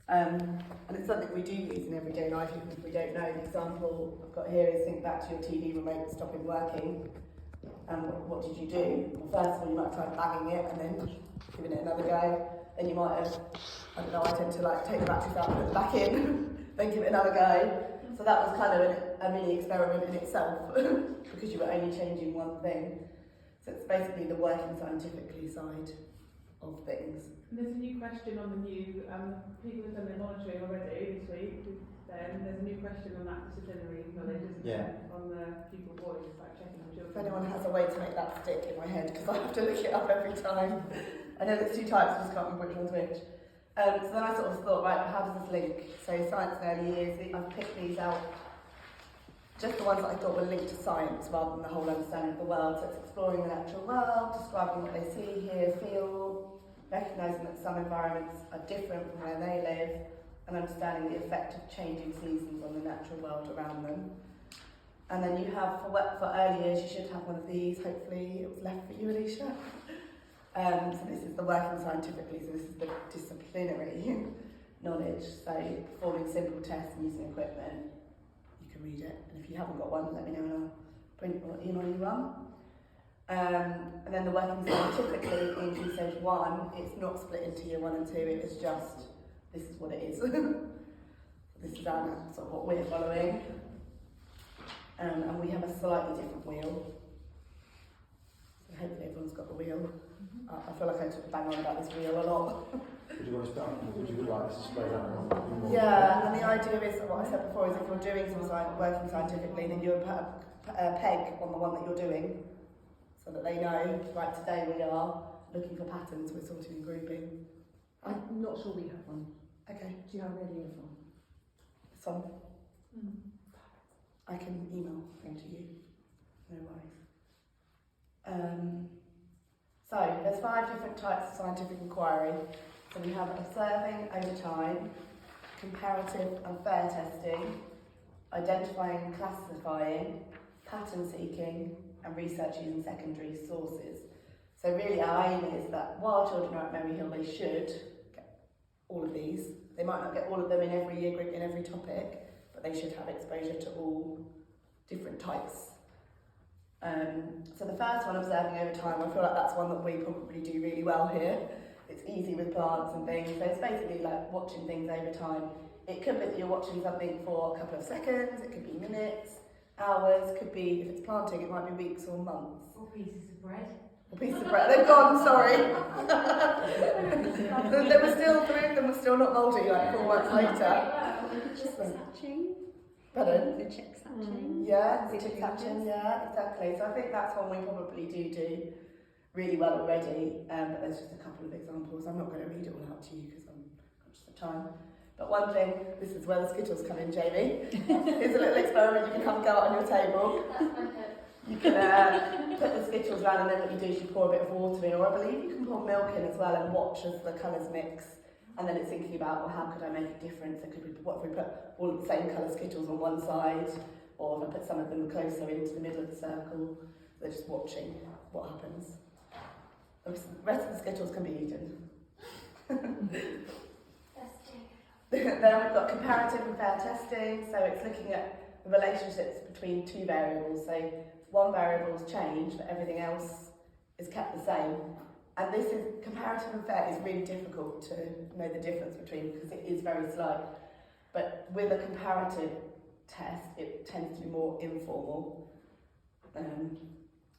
And it's something we do use in everyday life, even if we don't know. The example I've got here is think back to your TV remote stopping working. And what did you do? Well, first of all, you might try banging it and then giving it another go. Then you might have, I don't know, I tend to like take the batteries out and put it back in, then give it another go. So that was kind of a mini experiment in itself, because you were only changing one thing. So it's basically the working scientifically side of things. And there's a new question on the new, people have done their monitoring already this week. There's a new question on that disciplinary knowledge, isn't there? On the pupil voice, like checking on children. If anyone has a way to make that stick in my head, because I have to look it up every time. I know there's two types, I just can't remember which one's which. So then I sort of thought, right, how does this link? So science and early years, I've picked these out, just the ones that I thought were linked to science rather than the whole understanding of the world. So it's exploring the natural world, describing what they see, hear, feel, recognising that some environments are different from where they live, and understanding the effect of changing seasons on the natural world around them. And then you have, for early years, you should have one of these, hopefully it was left for you, Alicia. So this is the working scientifically, so this is the disciplinary knowledge. So performing simple tests and using equipment, you can read it. And if you haven't got one, let me know and I'll print or email you one. And then the working scientifically in Key Stage 1, it's not split into year 1 and 2, it is just, this is what it is. This is our sort of what we're following. And we have a slightly different wheel. So hopefully everyone's got the wheel. I feel like I took a bang on about this wheel a lot. Would you want to start? Would you like us to spray that on? Yeah, and the idea is, what I said before, is if you're doing some working scientifically, then you would put a peg on the one that you're doing, so that they know, right, today we are looking for patterns, we're sorting and grouping. I'm not sure we have one. Okay. Do you have an uniform? Some. I can email them to you, no worries. So there's 5 different types of scientific inquiry. So we have observing over time, comparative and fair testing, identifying and classifying, pattern seeking, and research using secondary sources. So really our aim is that while children are at Merry Hill, they should get all of these. They might not get all of them in every year group, in every topic, but they should have exposure to all different types. So the first one, observing over time, I feel like that's one that we probably do really well here. It's easy with plants and things, so it's basically like watching things over time. It could be that you're watching something for a couple of seconds, it could be minutes, hours, could be, if it's planting, it might be weeks or months. Or pieces of bread. Or pieces of bread, they've gone, sorry. There were still, 3 of them were still not mouldy like 4 months later. Pardon? The checks hatching. Yeah, the chicks hatching, yeah, exactly. So I think that's one we probably do really well already, but there's just a couple of examples. I'm not going to read it all out to you because I'm conscious of time. But one thing, this is where the Skittles come in, Jamie. Here's a little experiment you can have a go at on your table. You can put the Skittles around, and then what you do is you pour a bit of water in, or I believe you can pour milk in as well, and watch as the colours mix. And then it's thinking about, well, how could I make a difference? What if we put all of the same colour Skittles on one side, or if I put some of them closer into the middle of the circle? They're just watching what happens. The rest of the Skittles can be eaten. Then we've got comparative and fair testing, so it's looking at the relationships between 2 variables. So if one variable's changed, but everything else is kept the same. And this is, comparative and fair is really difficult to know the difference between, because it is very slight. But with a comparative test, it tends to be more informal.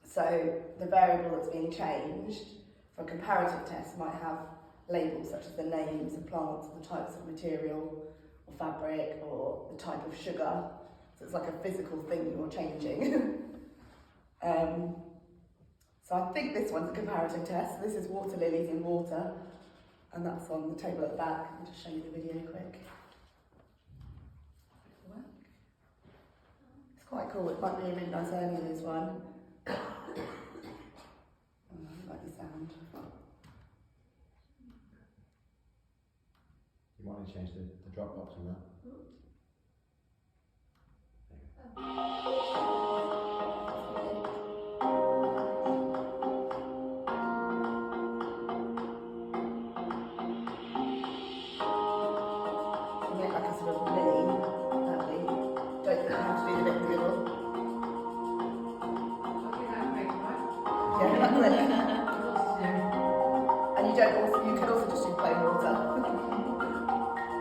So the variable that's being changed for a comparative test might have labels such as the names of plants, or the types of material, or fabric, or the type of sugar. So it's like a physical thing you're changing. So I think this one's a comparative test. This is water lilies in water, and that's on the table at the back. I'll just show you the video quick. It's quite cool. It might be a really nice early years one. I like the sound. You might need to change the drop box on that. from me, sadly. Don't think you have to do the bit in the middle. Yeah, that quick. And you can also just do plain water.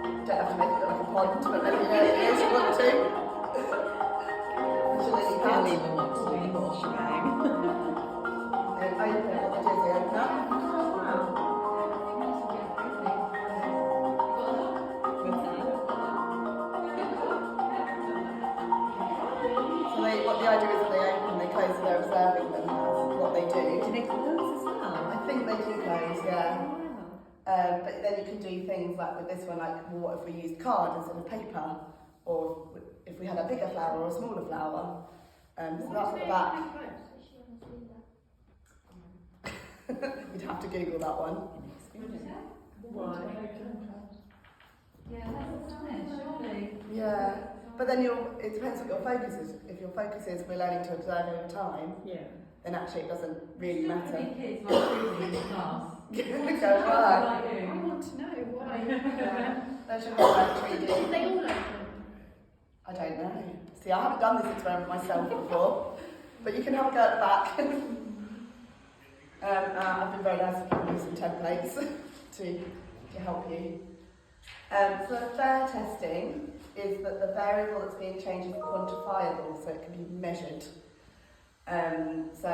You don't have to make it look like a pond, but then you know it is you want to. She'll leave I'll that. leave them absolutely whole shebang. And open it, what they do is they open up. So what the idea is that they open and they close, so they're observing them. That's what they do. Do they close as well? I think they do close, yeah. Wow. But then you can do things like with this one, like, well, what if we used card instead of paper? Or if we had a bigger flower or a smaller flower? So that's at the back. You'd have to Google that one. Why? Yeah. But then it depends what your focus is. If your focus is we're learning to observe over time, Yeah. then actually it doesn't really matter. Kids like children in class. Go right. Like you. I want to know why. Yeah. They should have like 3D. Did they all open? I don't know. See, I haven't done this experiment myself before, but you can have a go at the back. I've been very nice to give you some templates to help you. So fair testing is that the variable that's being changed is quantifiable, so it can be measured. So,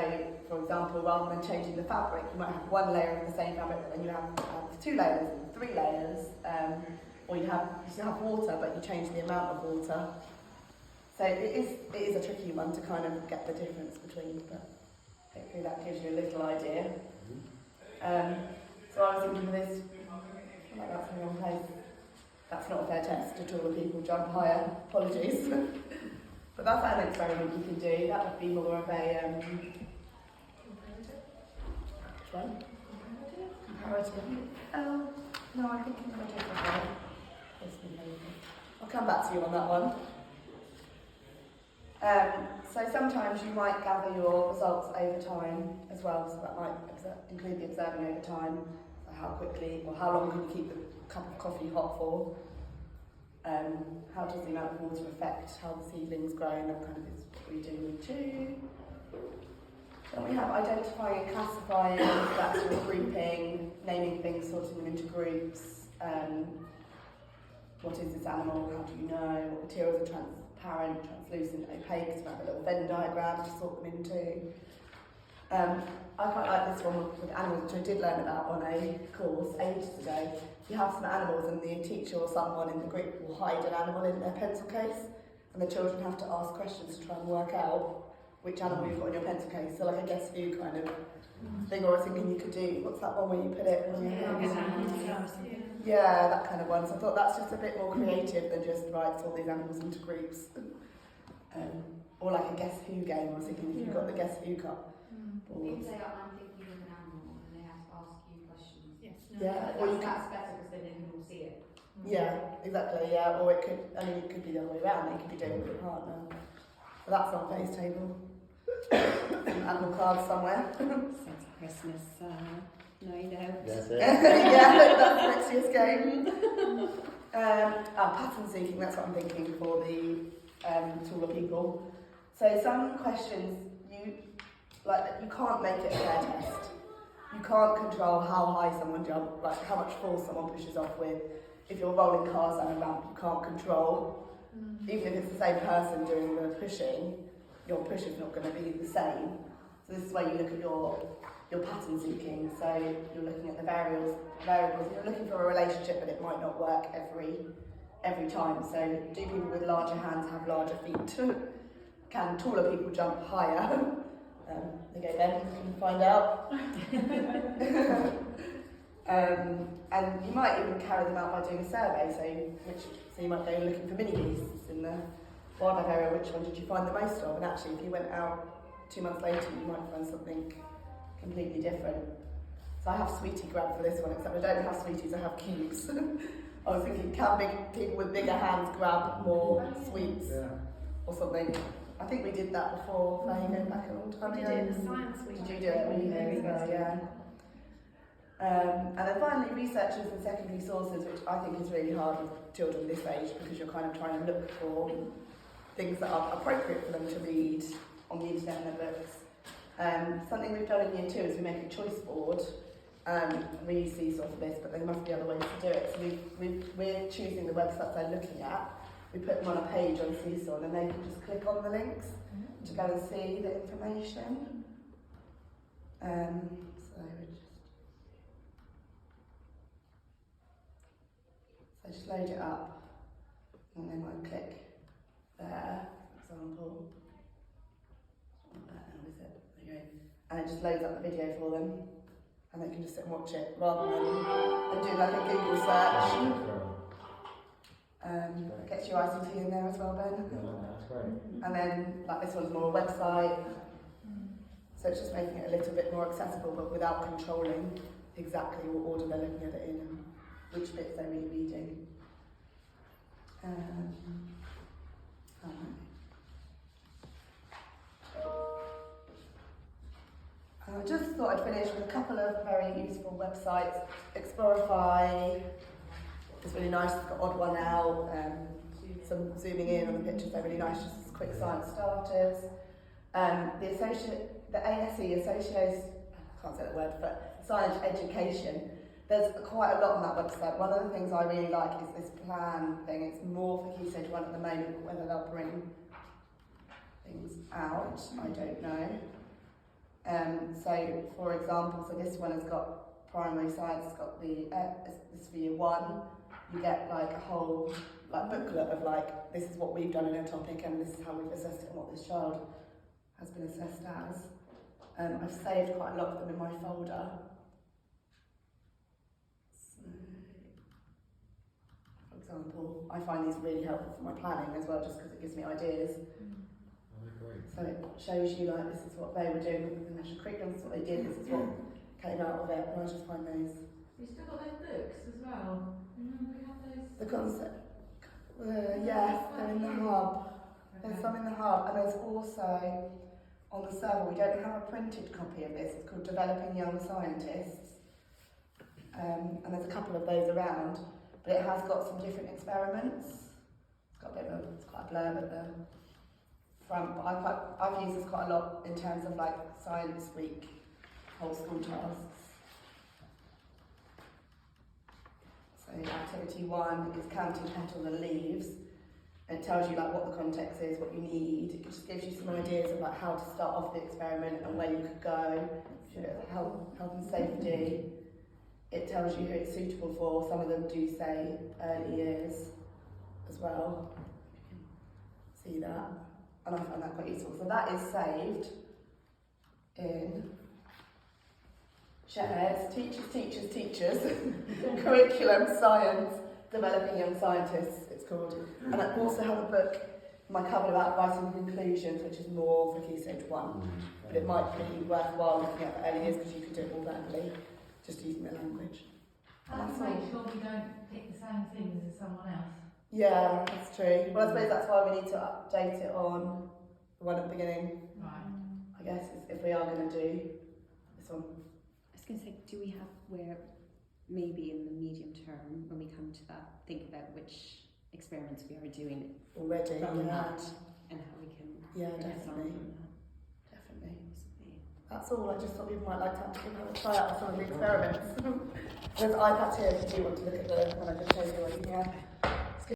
for example, rather than changing the fabric, you might have one layer of the same fabric, but then you have 2 layers, 3 layers, or you still have water, but you change the amount of water. So it is a tricky one to kind of get the difference between, but hopefully that gives you a little idea. So I was thinking of this, I feel like that's in the wrong place. That's not a fair test to all the people jump higher, apologies. But that's an experiment you can do. That would be more of a which one? Comparative. No, I think comparative as well. I'll come back to you on that one. So sometimes you might gather your results over time as well, so that might include the observing over time, so how quickly or how long can you keep the cup of coffee hot for, how does the amount of water affect how the seedlings grow, and that kind of is what we do too. Then we have identifying and classifying, that's your grouping, naming things, sorting them into groups. What is this animal? How do you know? What materials are transparent, translucent, opaque? So we have a little Venn diagram to sort them into. I quite like this one with animals, which I did learn about on a course ages ago. You have some animals and the teacher or someone in the group will hide an animal in their pencil case, and the children have to ask questions to try and work out which animal you've got in your pencil case. So like a guess who kind of thing, or a thinking you could do. What's that one where you put it on your hand? Yeah, that kind of one. So I thought that's just a bit more creative than just write all these animals into groups. Or like a guess who game. I was thinking if you've got the guess who cup. If they are unthinking of an animal and they have to ask you questions. Yes. Yeah, or you That's better because then you will see it. Yeah, exactly, yeah. Or it could be the other way around, they could be doing it with a partner. But that's on phase table. Animal cards somewhere. Sounds Christmas, night out. That's it. Yeah, that's next year's game. Pattern seeking, that's what I'm thinking for the taller people. So some questions, you can't make it a fair test. You can't control how high someone jumps, like how much force someone pushes off with. If you're rolling cars down a ramp, you can't control. Even if it's the same person doing the pushing, your push is not going to be the same. So this is where you look at your pattern seeking. So you're looking at the variables. You're looking for a relationship, but it might not work every time. So do people with larger hands have larger feet? Can taller people jump higher? There you go, Ben, you can find out. And you might even carry them out by doing a survey. So you might go looking for mini geese in the wildlife area. Which one did you find the most of? And actually, if you went out 2 months later, you might find something completely different. So I have sweetie grab for this one, except I don't have sweeties, I have cubes. I was thinking, can people with bigger hands grab more sweets or something? I think we did that before, going back a long time ago. We did it in the science week. Did you do it? We very good, yeah. And then finally, researchers and secondary sources, which I think is really hard with children this age because you're kind of trying to look for things that are appropriate for them to read on the internet and their books. Something we've done in year 2 is we make a choice board. We use Seesaw for this, but there must be other ways to do it. So we're choosing the websites they're looking at. We put them on a page on Seesaw and then they can just click on the links to go and see the information. So just load it up and then I click there, for example. Not there now, is it? There you go. And it just loads up the video for them and they can just sit and watch it rather than do like a Google search. Gets your ICT in there as well, Ben. Yeah, that's great. And then like this one's more a website. So it's just making it a little bit more accessible but without controlling exactly what order they're looking at it in and which bits they're really reading. I just thought I'd finish with a couple of very useful websites. Explorify is really nice, it's got odd one out, some zooming in on the pictures, they're really nice, just as quick science starters. The ASE, Associated, I can't say the word, but Science Education, there's quite a lot on that website. One of the things I really like is this plan thing. It's more for Key Stage 1 at the moment, but whether they'll bring things out, I don't know. So, for example, so this one has got primary science, it's got the, this for year 1. You get like a whole like booklet of like, this is what we've done in a topic and this is how we've assessed it and what this child has been assessed as. I've saved quite a lot of them in my folder. So, for example, I find these really helpful for my planning as well, just because it gives me ideas. So it shows you like, this is what they were doing with the national curriculum, this is what they did, this is what came out of it, and I just find those. You've still got those books as well. Remember we had those? The concept, yes, they're in the hub. There's some in the hub, and there's also on the server, we don't have a printed copy of this, it's called Developing Young Scientists. And there's a couple of those around, but it has got some different experiments. It's got a bit of a, it's quite a blurb at the front, but I've used this quite a lot in terms of like Science Week, whole school tasks. So activity 1 is counting petals and leaves. And it tells you like what the context is, what you need. It just gives you some ideas of like how to start off the experiment and where you could go. Health and safety. It tells you who it's suitable for. Some of them do say early years as well. You can see that. And I find that quite useful. So that is saved in shares, teachers, curriculum, science, developing young scientists, it's called. And I also have a book, my cover about writing conclusions, which is more for Key Stage 1. But it might be worthwhile looking at the early years because you could do it all verbally, just using the language. How do we make sure we don't pick the same things as someone else? Yeah, that's true. Well, I suppose that's why we need to update it on the one at the beginning. Right. I guess if we are going to do this one. I was going to say, do we have where maybe in the medium term, when we come to that, think about which experiments we are doing Already, from yeah. that and how we can Definitely. on from that. Definitely. That's all. I just thought people might like to have a try out some of the experiments. There's iPads here if you do want to look at them, and I just showed you what you have.